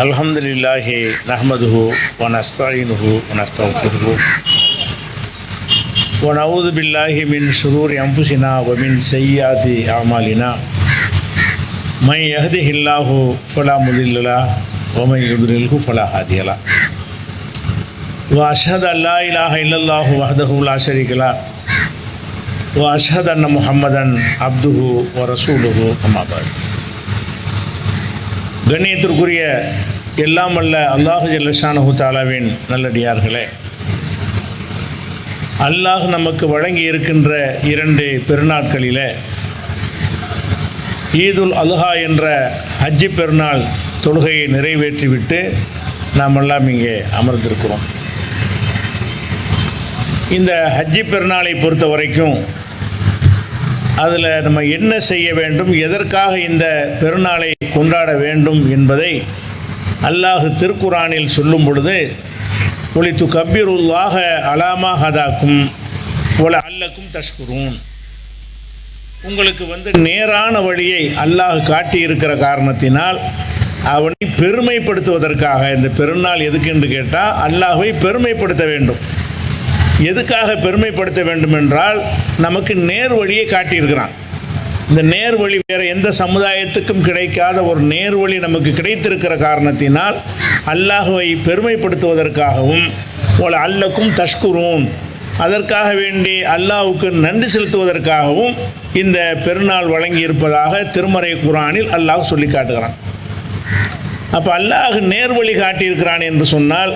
அல்ஹம்துலில்லாஹி நஹ்மதுஹு வ நஸ்தஈனுஹு வ நஸ்தக்ஃபிருஹு வ நஊது பில்லாஹி மின் ஷுரூரி அன்ஃபுஸினா வ மின் ஸய்யிஆத்தி அஅமாலினா மன் யஹ்திஹில்லாஹு ஃபலா முதில்ல லஹு வ மன் யுத்லில்ஹு ஃபலா ஹாதிய லஹு வ அஷ்ஹது அல்லா இலாஹ இல்லல்லாஹு வஹ்தஹு லா ஷரீக லஹு வ அஷ்ஹது அன்ன முஹம்மதன் அப்துஹு வ ரசூலுஹு அம்மா பஅத். கண்ணியத்திற்குரிய எல்லாம் வல்ல அல்லாஹு ஜல்லஷானஹு தஆலாவின் நல்லடியார்களே, அல்லாஹ் நமக்கு வழங்கி இருக்கின்ற 2 பெருநாட்களில் ஈதுல் அல்ஹா என்ற ஹஜ்ஜி பெருநாள் தொழுகையை நிறைவேற்றிவிட்டு நாம் எல்லாம் இங்கே அமர்ந்திருக்கிறோம். இந்த ஹஜ்ஜி பெருநாளை பொறுத்த வரைக்கும் அதில் நம்ம என்ன செய்ய வேண்டும், எதற்காக இந்த பெருநாளை கொண்டாட வேண்டும் என்பதை அல்லாஹ் திருக்குரானில் சொல்லும் பொழுது, ஒலித்து கப்பீருல்லாஹ அலாமா ஹதாக்கும் ஒல அல்லக்கும் தஷ்குரூன், உங்களுக்கு நேரான வழியை அல்லாஹ் காட்டியிருக்கிற காரணத்தினால் அவனை பெருமைப்படுத்துவதற்காக இந்த பெருநாள் எதுக்கென்று கேட்டால் அல்லாஹ்வை பெருமைப்படுத்த வேண்டும். எதுக்காக பெருமைப்படுத்த வேண்டும் என்றால், நமக்கு நேர் வழியை காட்டியிருக்கிறான். இந்த நேர் வழி வேறு எந்த சமுதாயத்துக்கும் கிடைக்காத ஒரு நேர் வழி நமக்கு கிடைத்திருக்கிற காரணத்தினால் அல்லாஹ்வை பெருமைப்படுத்துவதற்காகவும் ஒல அல்லக்கும் தஷ்குரூன், அதற்காக வேண்டி அல்லாஹ்வுக்கு நன்றி செலுத்துவதற்காகவும் இந்த பெருநாள் வழங்கி இருப்பதாக திருமறை குர்ஆனில் அல்லாஹ் சொல்லி காட்டுகிறான். அப்போ அல்லாஹ் நேர் வழி காட்டியிருக்கிறான் என்று சொன்னால்,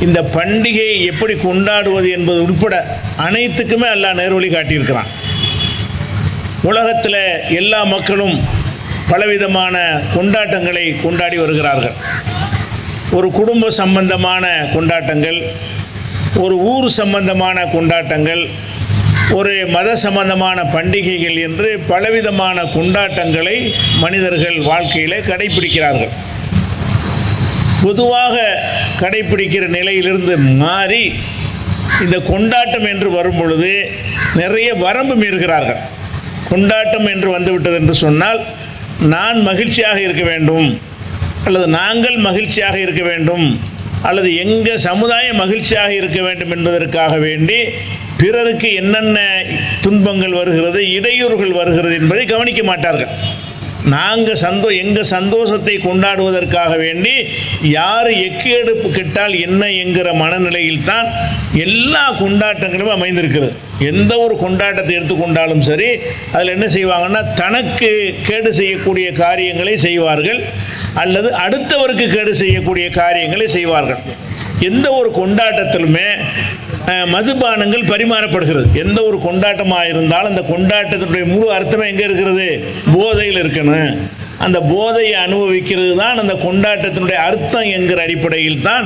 இந்த பண்டிகையை எப்படி கொண்டாடுவது என்பது உட்பட அனைத்துக்குமே அல்லாஹ் நேர்வழி காட்டியிருக்கிறான். உலகத்தில் எல்லா மக்களும் பலவிதமான கொண்டாட்டங்களை கொண்டாடி வருகிறார்கள். ஒரு குடும்ப சம்பந்தமான கொண்டாட்டங்கள், ஒரு ஊர் சம்பந்தமான கொண்டாட்டங்கள், ஒரு மத சம்பந்தமான பண்டிகைகள் என்று பலவிதமான கொண்டாட்டங்களை மனிதர்கள் வாழ்க்கையில் கடைபிடிக்கிறார்கள். பொதுவாக கடைப்பிடிக்கிற நிலையிலிருந்து மாறி இந்த கொண்டாட்டம் என்று வரும் பொழுது நிறைய வரம்பு மீறுகிறார்கள். கொண்டாட்டம் என்று வந்துவிட்டது என்று சொன்னால், நான் மகிழ்ச்சியாக இருக்க வேண்டும், அல்லது நாங்கள் மகிழ்ச்சியாக இருக்க வேண்டும், அல்லது எங்கள் சமுதாயம் மகிழ்ச்சியாக இருக்க வேண்டும் என்பதற்காக வேண்டி பிறருக்கு என்னென்ன துன்பங்கள் வருகிறது, இடையூறுகள் வருகிறது என்பதை கவனிக்க மாட்டார்கள். நாங்கள் எங்கள் சந்தோஷத்தை கொண்டாடுவதற்காக வேண்டி யார் எக்கேடுப்பு கெட்டால் என்ன என்கிற மனநிலையில் தான் எல்லா கொண்டாட்டங்களும் அமைந்திருக்கிறது. எந்த ஒரு கொண்டாட்டத்தை எடுத்துக்கொண்டாலும் சரி, அதில் என்ன செய்வாங்கன்னா, தனக்கு கேடு செய்யக்கூடிய காரியங்களை செய்வார்கள், அல்லது அடுத்தவருக்கு கேடு செய்யக்கூடிய காரியங்களை செய்வார்கள். எந்த ஒரு கொண்டாட்டத்திலுமே மதுபானங்கள் பரிமாறப்படுகிறது. எந்த ஒரு கொண்டாட்டமாக இருந்தாலும் அந்த கொண்டாட்டத்தினுடைய முழு அர்த்தமே எங்கே இருக்கிறது? போதையில் இருக்கணும். அந்த போதையை அனுபவிக்கிறது தான் அந்த கொண்டாட்டத்தினுடைய அர்த்தம் என்கிற அடிப்படையில் தான்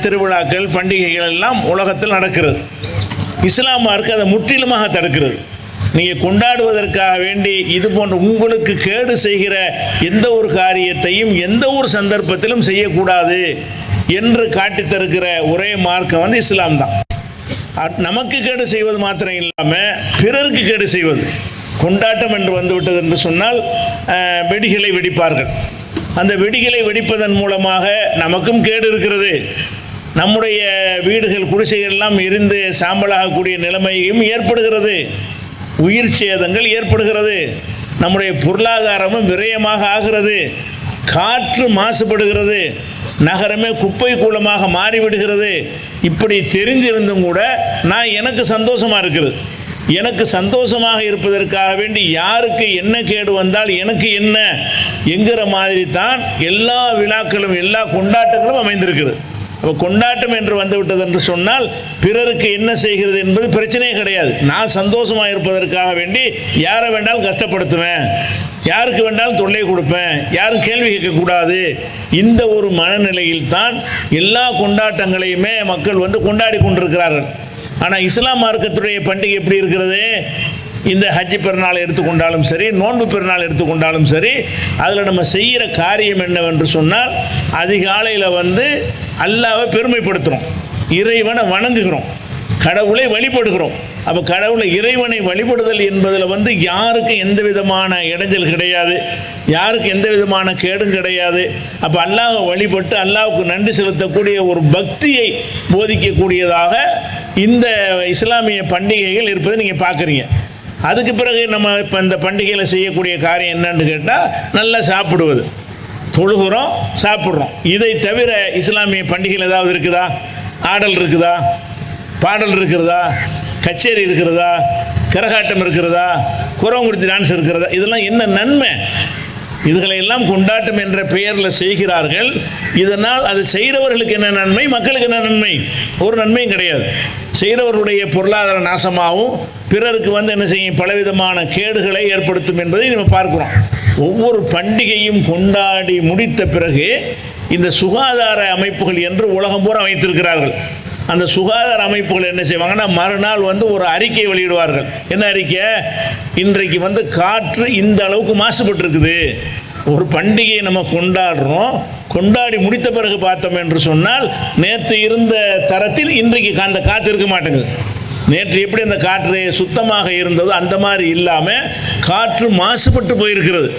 திருவிழாக்கள், பண்டிகைகள் எல்லாம் உலகத்தில் நடக்கிறது. இஸ்லாம் மார்க்கம் அதை முற்றிலுமாக தடுக்கிறது. நீங்கள் கொண்டாடுவதற்காக வேண்டி இது போன்ற உங்களுக்கு கேடு செய்கிற எந்த ஒரு காரியத்தையும் எந்த ஒரு சந்தர்ப்பத்திலும் செய்யக்கூடாது என்று காட்டித்தருக்கிற ஒரே மார்க்கம் இஸ்லாம் தான். நமக்கு கேடு செய்வது மாத்திரம் இல்லாமல் பிறருக்கு கேடு செய்வது. கொண்டாட்டம் என்று வந்துவிட்டது என்று சொன்னால் வெடிகளை வெடிப்பார்கள். அந்த வெடிகளை வெடிப்பதன் மூலமாக நமக்கும் கேடு இருக்கிறது. நம்முடைய வீடுகள், குடிசைகள் எல்லாம் எரிந்து சாம்பலாகக்கூடிய நிலைமையும் ஏற்படுகிறது. உயிர் சேதங்கள் ஏற்படுகிறது. நம்முடைய பொருளாதாரமும் விரயமாக ஆகிறது. காற்று மாசுபடுகிறது. நகரமே குப்பை கூலமாக மாறிவிடுகிறது. இப்படி தெரிஞ்சிருந்தும் கூட எனக்கு சந்தோஷமாக இருக்குது. எனக்கு சந்தோஷமாக இருப்பதற்காக வேண்டி யாருக்கு என்ன கேடு வந்தால் எனக்கு என்ன என்கிற மாதிரி தான் எல்லா விழாக்களும் எல்லா கொண்டாட்டங்களும் அமைந்திருக்கிறது. அப்போ கொண்டாட்டம் என்று வந்துவிட்டது என்று சொன்னால் பிறருக்கு என்ன செய்கிறது என்பது பிரச்சனையே கிடையாது. நான் சந்தோஷமாக இருப்பதற்காக வேண்டி யாரை வேண்டாலும் கஷ்டப்படுத்துவேன், யாருக்கு வேண்டாலும் தொல்லை கொடுப்பேன், யாரும் கேள்வி கேட்கக்கூடாது. இந்த ஒரு மனநிலையில் தான் எல்லா கொண்டாட்டங்களையுமே மக்கள் கொண்டாடி கொண்டிருக்கிறார்கள். ஆனால் இஸ்லாம் மார்க்கத்துடைய பண்டிகை எப்படி இருக்கிறது? இந்த ஹஜ்ஜி பெருநாளை எடுத்துக்கொண்டாலும் சரி, நோன்பு பெருநாள் எடுத்துக்கொண்டாலும் சரி, அதில் நம்ம செய்கிற காரியம் என்னவென்று சொன்னால், அதிகாலையில் அல்லாஹ்வை பெருமைப்படுத்துகிறோம், இறைவனை வணங்குகிறோம். கடவுளை வழிபடுகிறோம். அப்போ கடவுளை இறைவனை வழிபடுதல் என்பதில் வந்து யாருக்கும் எந்த விதமான இடைஞ்சல் கிடையாது, யாருக்கு எந்த விதமான கேடும் கிடையாது. அப்போ அல்லாஹ்வை வழிபட்டு அல்லாஹ்வுக்கு நன்றி செலுத்தக்கூடிய ஒரு பக்தியை போதிக்கக்கூடியதாக இந்த இஸ்லாமிய பண்டிகைகள் இருப்பதை நீங்கள் பார்க்குறீங்க. அதுக்கு பிறகு நம்ம இப்போ இந்த பண்டிகையில் செய்யக்கூடிய காரியம் என்னன்னு கேட்டால், நல்லா சாப்பிடுவது, தொழுகிறோம், சாப்பிட்றோம். இதை தவிர இஸ்லாமிய பண்டிகைகள் ஏதாவது இருக்குதா? ஆடல் இருக்குதா? பாடல் இருக்கிறதா? கச்சேரி இருக்கிறதா? கரகாட்டம் இருக்கிறதா? குரங்குறிச்சி டான்ஸ் இருக்கிறதா? இதெல்லாம் என்ன நன்மை? இதுகளை எல்லாம் கொண்டாட்டம் என்ற பெயரில் செய்கிறார்கள். இதனால் அது செய்கிறவர்களுக்கு என்ன நன்மை, மக்களுக்கு என்ன நன்மை? ஒரு நன்மையும் கிடையாது. செய்கிறவர்களுடைய பொருளாதார நாசமாகவும் பிறருக்கு வந்து என்ன செய்யும், பலவிதமான கேடுகளை ஏற்படுத்தும் என்பதை நம்ம பார்க்கிறோம். ஒவ்வொரு பண்டிகையும் கொண்டாடி முடித்த பிறகு இந்த சுகாதார அமைப்புகள் என்று உலகம் பூரா வைத்திருக்கிறார்கள். அந்த சுகாதார அமைப்புகள் என்ன செய்வாங்கன்னா, மறுநாள் வந்து ஒரு அறிக்கை வெளியிடுவார்கள். என்ன அறிக்கை? இன்றைக்கு வந்து காற்று இந்த அளவுக்கு மாசுபட்டு இருக்குது. ஒரு பண்டிகையை நம்ம கொண்டாடுறோம், கொண்டாடி முடித்த பிறகு பார்த்தோம் என்று சொன்னால் நேற்று இருந்த தரத்தில் இன்றைக்கு அந்த காற்று இருக்க மாட்டேங்குது. நேற்று எப்படி அந்த காற்று சுத்தமாக இருந்ததோ அந்த மாதிரி இல்லாமல் காற்று மாசுபட்டு போயிருக்கிறது.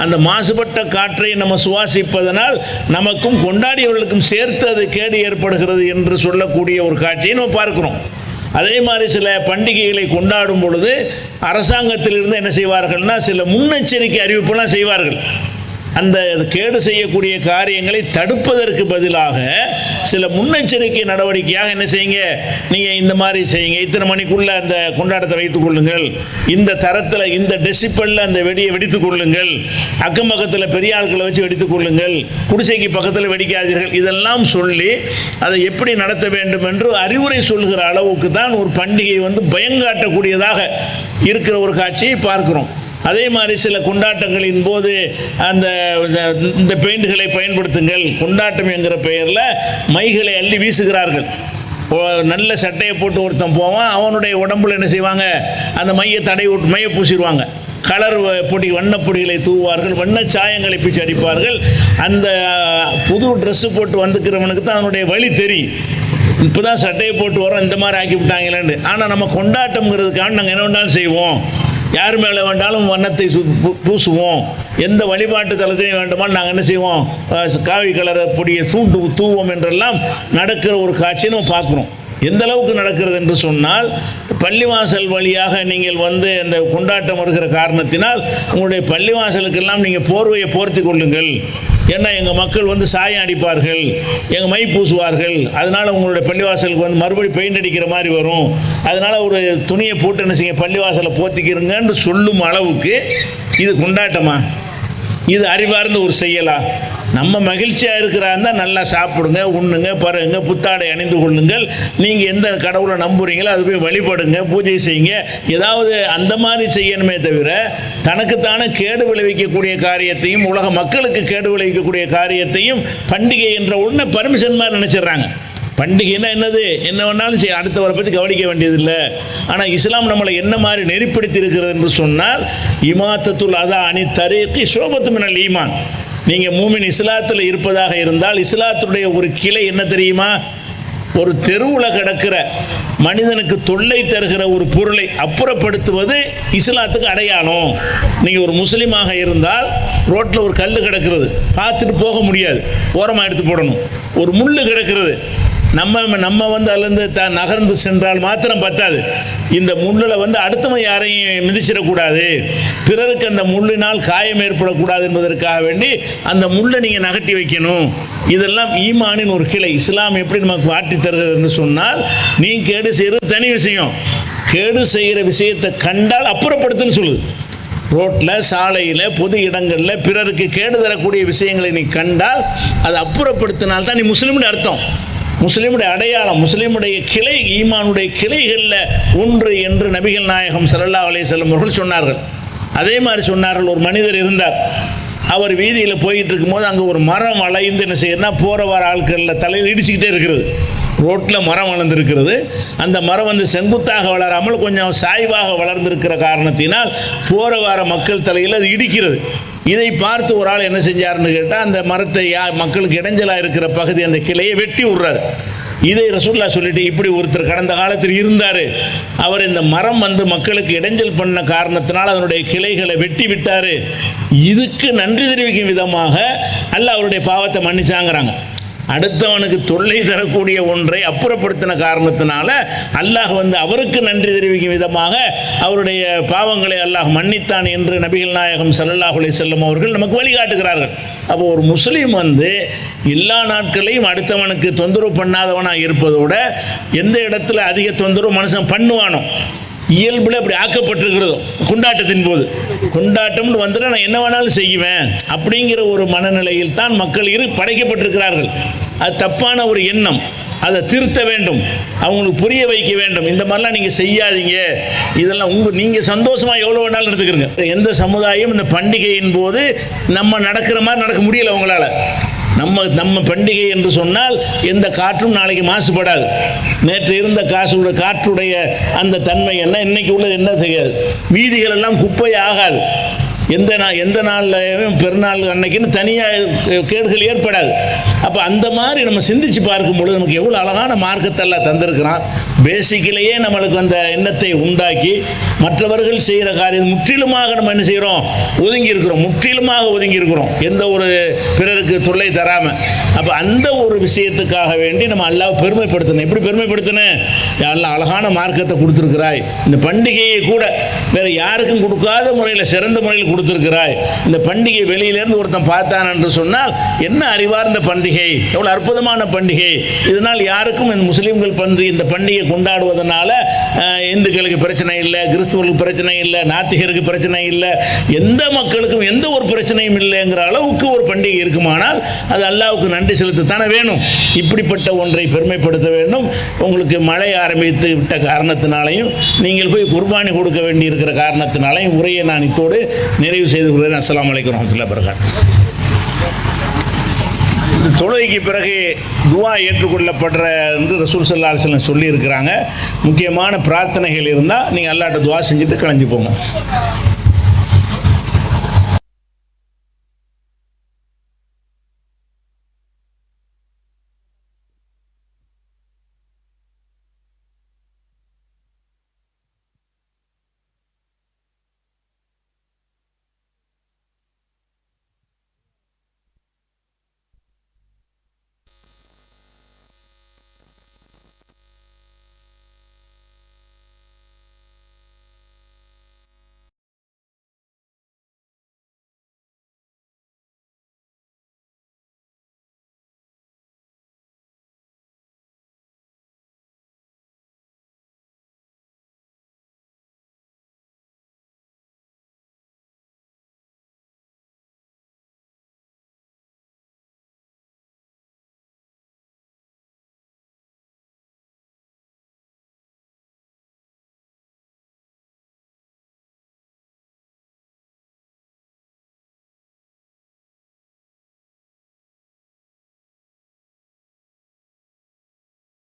அந்த மாசுபட்ட காற்றை நம்ம சுவாசிப்பதனால் நமக்கும் கொண்டாடியவர்களுக்கும் சேர்த்து அது கேடு ஏற்படுகிறது என்று சொல்லக்கூடிய ஒரு காட்சியை நம்ம பார்க்கிறோம். அதே மாதிரி சில பண்டிகைகளை கொண்டாடும் பொழுது அரசாங்கத்திலிருந்து என்ன செய்வார்கள்னா, சில முன்னெச்சரிக்கை அறிவிப்புலாம் செய்வார்கள். அந்த கேடு செய்யக்கூடிய காரியங்களை தடுப்பதற்கு பதிலாக சில முன்னெச்சரிக்கை நடவடிக்கையாக என்ன செய்யுங்க, நீங்கள் இந்த மாதிரி செய்யுங்க, இத்தனை மணிக்குள்ளே அந்த கொண்டாட்டத்தை வைத்துக் கொள்ளுங்கள், இந்த தரத்தில் இந்த டெசிபலில் அந்த வெடியை வெடித்துக் கொள்ளுங்கள், அக்கம் பக்கத்தில் பெரிய ஆட்களை வச்சு வெடித்துக் கொள்ளுங்கள், குடிசைக்கு பக்கத்தில் வெடிக்காதீர்கள், இதெல்லாம் சொல்லி அதை எப்படி நடத்த வேண்டும் என்று அறிவுரை சொல்கிற அளவுக்கு தான் ஒரு பண்டிகை வந்து பயங்காட்டக்கூடியதாக இருக்கிற ஒரு காட்சியை பார்க்கிறோம். அதே மாதிரி சில கொண்டாட்டங்களின் போது இந்த பெயிண்ட்களை பயன்படுத்துங்கள், கொண்டாட்டம் என்கிற பெயரில் மைகளை அள்ளி வீசுகிறார்கள். நல்ல சட்டையை போட்டு ஒருத்தன் போவான், அவனுடைய உடம்புல என்ன செய்வாங்க, அந்த மையை மையை பூசிடுவாங்க. கலர் பொடி வண்ணப்பொடிகளை தூவார்கள், வண்ண சாயங்களை பிச்சு அடிப்பார்கள். அந்த புது ட்ரெஸ்ஸு போட்டு வந்துக்கிறவனுக்கு தான் அதனுடைய வழி தெரியும். இப்போ தான் சட்டையை போட்டு வரோம், இந்த மாதிரி ஆக்கி விட்டாங்களேன்னு. ஆனால் நம்ம கொண்டாட்டம்ங்கிறதுக்காக நாங்கள் என்ன வேணாலும் செய்வோம், யார் மேலே வேண்டாலும் வண்ணத்தை பூசுவோம், எந்த வழிபாட்டு தலத்திலையும் வேண்டுமானால் நாங்கள் என்ன செய்வோம், காவி கலர் பொடியை தூவோம் என்றெல்லாம் நடக்கிற ஒரு காட்சியை நம்ம பார்க்குறோம். எந்த அளவுக்கு நடக்கிறது என்று சொன்னால், பள்ளிவாசல் வழியாக நீங்கள் வந்து அந்த கொண்டாட்டம் வருகிற காரணத்தினால் உங்களுடைய பள்ளிவாசலுக்கெல்லாம் நீங்கள் போர்வையை போர்த்தி கொள்ளுங்கள். ஏன்னா எங்கள் மக்கள் வந்து சாயம் அடிப்பார்கள், எங்கள் மை பூசுவார்கள், அதனால் உங்களுடைய பள்ளிவாசலுக்கு வந்து மறுபடியும் பெயிண்ட் அடிக்கிற மாதிரி வரும், அதனால் ஒரு துணியை போட்டு என்ன செய்ய பள்ளிவாசலை போத்திக்கிறங்கன்னு சொல்லும் அளவுக்கு இது கொண்டாட்டமா? இது அறிவார்ந்த ஒரு செயலா? நம்ம மகிழ்ச்சியாக இருக்கிறாருந்தா நல்லா சாப்பிடுங்க, உண்ணுங்க, பருங்க, புத்தாடை அணிந்து கொள்ளுங்கள், நீங்கள் எந்த கடவுளை நம்புறீங்களோ அது போய் வழிபடுங்க, பூஜை செய்யுங்க, ஏதாவது அந்த மாதிரி செய்யணுமே தவிர தனக்குத்தானே கேடு விளைவிக்கக்கூடிய காரியத்தையும் உலக மக்களுக்கு கேடு விளைவிக்கக்கூடிய காரியத்தையும் பண்டிகை என்ற உடனே பர்மிஷன் மாதிரி நினச்சிட்றாங்க. பண்டிகைன்னா என்னது, என்ன வேணாலும் செய்ய, அடுத்தவரை பற்றி கவனிக்க வேண்டியதில்லை. ஆனால் இஸ்லாம் நம்மளை என்ன மாதிரி நெறிப்படுத்தி இருக்கிறது என்று சொன்னால், இமாத்தத்துல் அதா அணி தரீக்கி ஷோபத்து மினல் ஈமான். நீங்கள் மூமின் இஸ்லாத்தில் இருப்பதாக இருந்தால் இஸ்லாத்துடைய ஒரு கிளை என்ன தெரியுமா, ஒரு தெருவில் கிடக்கிற மனிதனுக்கு தொல்லை தருகிற ஒரு பொருளை அப்புறப்படுத்துவது இஸ்லாத்துக்கு அடையாளம். நீங்கள் ஒரு முஸ்லீமாக இருந்தால் ரோட்டில் ஒரு கல் கிடக்கிறது, பார்த்துட்டு போக முடியாது, ஓரமாக எடுத்து போடணும். ஒரு முள் கிடக்கிறது, நம்ம வந்து அதுலேருந்து நகர்ந்து சென்றால் மாத்திரம் பத்தாது, இந்த முள்ளில் வந்து அடுத்தவன் யாரையும் மிதிச்சிடக்கூடாது, பிறருக்கு அந்த முள்ளினால் காயம் ஏற்படக்கூடாது என்பதற்காக வேண்டி அந்த முள்ளை நீங்கள் நகட்டி வைக்கணும். இதெல்லாம் ஈமானின் ஒரு கிளை. இஸ்லாம் எப்படி நமக்கு காட்டி தருகிறதுன்னு சொன்னால், நீ கேடு செய்கிறது தனி விஷயம், கேடு செய்கிற விஷயத்தை கண்டால் அப்புறப்படுத்துன்னு சொல்லுது. ரோட்டில், சாலையில், பொது இடங்களில் பிறருக்கு கேடு தரக்கூடிய விஷயங்களை நீ கண்டால் அதை அப்புறப்படுத்தினால்தான் நீ முஸ்லீம்னு அர்த்தம். முஸ்லீமுடைய அடையாளம், முஸ்லீமுடைய கிளை, ஈமானுடைய கிளைகளில் ஒன்று என்று நபிகள் நாயகம் ஸல்லல்லாஹு அலைஹி வஸல்லம் அவர்கள் சொன்னார்கள். அதே மாதிரி சொன்னார்கள், ஒரு மனிதர் இருந்தார், அவர் வீதியில் போயிட்டு இருக்கும்போது அங்கே ஒரு மரம் வளைந்து என்ன செய்யறதுனா போகிற வர ஆட்களில் தலையில் இடிச்சுக்கிட்டே இருக்கிறது. ரோட்டில் மரம் வளர்ந்துருக்கிறது, அந்த மரம் வந்து செங்குத்தாக வளராமல் கொஞ்சம் சாய்வாக வளர்ந்திருக்கிற காரணத்தினால் போகிற வர மக்கள் தலையில் அது இடிக்கிறது. இதை பார்த்து ஒரு ஆள் என்ன செஞ்சார்னு கேட்டால், அந்த மரத்தை மக்களுக்கு இடைஞ்சலாக இருக்கிற பகுதி அந்த கிளையை வெட்டி விட்றாரு. இதை ரசூலுல்லாஹ் சொல்லிட்டு, இப்படி ஒருத்தர் கடந்த காலத்தில் இருந்தார், அவர் இந்த மரம் வந்து மக்களுக்கு இடைஞ்சல் பண்ண காரணத்தினால் அதனுடைய கிளைகளை வெட்டி விட்டார், இதுக்கு நன்றி தெரிவிக்கும் விதமாக அல்லாஹ் அவருடைய பாவத்தை மன்னிச்சாங்கிறாங்க. அடுத்தவனுக்கு தொல்லை தரக்கூடிய ஒன்றை அப்புறப்படுத்தின காரணத்தினால அல்லாஹ் வந்து அவருக்கு நன்றி தெரிவிக்கும் விதமாக அவருடைய பாவங்களை அல்லாஹ் மன்னித்தான் என்று நபிகள் நாயகம் ஸல்லல்லாஹு அலைஹி வஸல்லம் அவர்கள் நமக்கு வழிகாட்டுகிறார்கள். அப்போ ஒரு முஸ்லீம் வந்து எல்லா நாட்களையும் அடுத்தவனுக்கு தொந்தரவு பண்ணாதவனாக இருப்பதோட எந்த இடத்துல அதிக தொந்தரவு மனுஷன் பண்ணுவானோ, இயல்பில் அப்படி ஆக்கப்பட்டிருக்கிறதோ கொண்டாட்டத்தின் போது, கொண்டாட்டம்னு வந்துட்டு நான் என்ன வேணாலும் செய்வேன் அப்படிங்கிற ஒரு மனநிலையில் தான் மக்கள் படைக்கப்பட்டிருக்கிறார்கள். அது தப்பான ஒரு எண்ணம், அதை திருத்த வேண்டும், அவங்களுக்கு புரிய வைக்க வேண்டும். இந்த மாதிரிலாம் நீங்கள் செய்யாதீங்க, இதெல்லாம் நீங்கள் சந்தோஷமாக எவ்வளோ வேணாலும் எடுத்துக்கிறங்க. எந்த சமுதாயம் இந்த பண்டிகையின் போது நம்ம நடக்கிற மாதிரி நடக்க முடியலை அவங்களால. நம்ம பண்டிகை என்று சொன்னால் எந்த காற்றும் நாளைக்கு மாசுபடாது. நேற்று இருந்த காற்றுடைய அந்த தன்மை என்ன, இன்னைக்கு உள்ளது என்ன தெரியாது. வீதிகள் எல்லாம் குப்பை ஆகாது. எந்த நாளில் பெருநாள் அன்னைக்குன்னு தனியாக கேடுகள் ஏற்படாது. அப்போ அந்த மாதிரி நம்ம சிந்திச்சு பார்க்கும் பொழுது நமக்கு எவ்வளோ அழகான மார்க்கத்தெல்லாம் தந்திருக்கிறான். பேசிக்கிலேயே நம்மளுக்கு அந்த எண்ணத்தை உண்டாக்கி மற்றவர்கள் செய்கிற காரியம் முற்றிலுமாக நம்ம என்ன செய்கிறோம், ஒதுங்கி இருக்கிறோம், முற்றிலுமாக ஒதுங்கி இருக்கிறோம், எந்த ஒரு பிறருக்கு தொல்லை தராமல். அப்போ அந்த ஒரு விஷயத்துக்காக வேண்டி நம்ம அல்லாஹ்வை பெருமைப்படுத்தணும். எப்படி பெருமைப்படுத்தணும்? அல்லாஹ் அழகான மார்க்கத்தை கொடுத்துருக்கிறாய், இந்த பண்டிகையை கூட வேறு யாருக்கும் கொடுக்காத முறையில் சிறந்த முறையில் கொடுத்துருக்கிறாய். இந்த பண்டிகை வெளியிலேருந்து ஒருத்தன் பார்த்தான் என்று சொன்னால் என்ன அறிவார்ந்த பண்டிகை, எவ்வளோ அற்புதமான பண்டிகை. இதனால் யாருக்கும் இந்த முஸ்லீம்கள் இந்த பண்டிகை கொண்டாடுவதனால இந்துக்களுக்கு பிரச்சனை இல்லை, கிறிஸ்துவர்களுக்கு பிரச்சனை இல்லை, நாத்திகருக்கு பிரச்சனை இல்லை, எந்த மக்களுக்கும் எந்த ஒரு பிரச்சனையும் இல்லைங்கிற அளவுக்கு ஒரு பண்டிகை இருக்குமானால் அது அல்லாஹ்வுக்கு நன்றி செலுத்தத்தானே வேணும். இப்படிப்பட்ட ஒன்றை பெருமைப்படுத்த வேண்டும். உங்களுக்கு மழை ஆரம்பித்து விட்ட காரணத்தினாலையும் நீங்கள் போய் குர்பானி கொடுக்க வேண்டி இருக்கிற காரணத்தினாலையும் உரையை நான் இத்தோடு நிறைவு செய்து கொள்கிறேன். அஸ்ஸலாமு அலைக்கும் வரஹ்மத்துல்லாஹி வபரகாத்துஹு. இந்த தொழுகைக்கு பிறகு துவா ஏற்றுக்கொள்ளப்படுற என்று ரசூல் ஸல்லல்லாஹு அலைஹி வஸல்லம் சொல்லியிருக்கிறாங்க. முக்கியமான பிரார்த்தனைகள் இருந்தால் நீங்கள் அல்லாஹ்ட்ட துவா செஞ்சுட்டு கிளம்பி போங்க.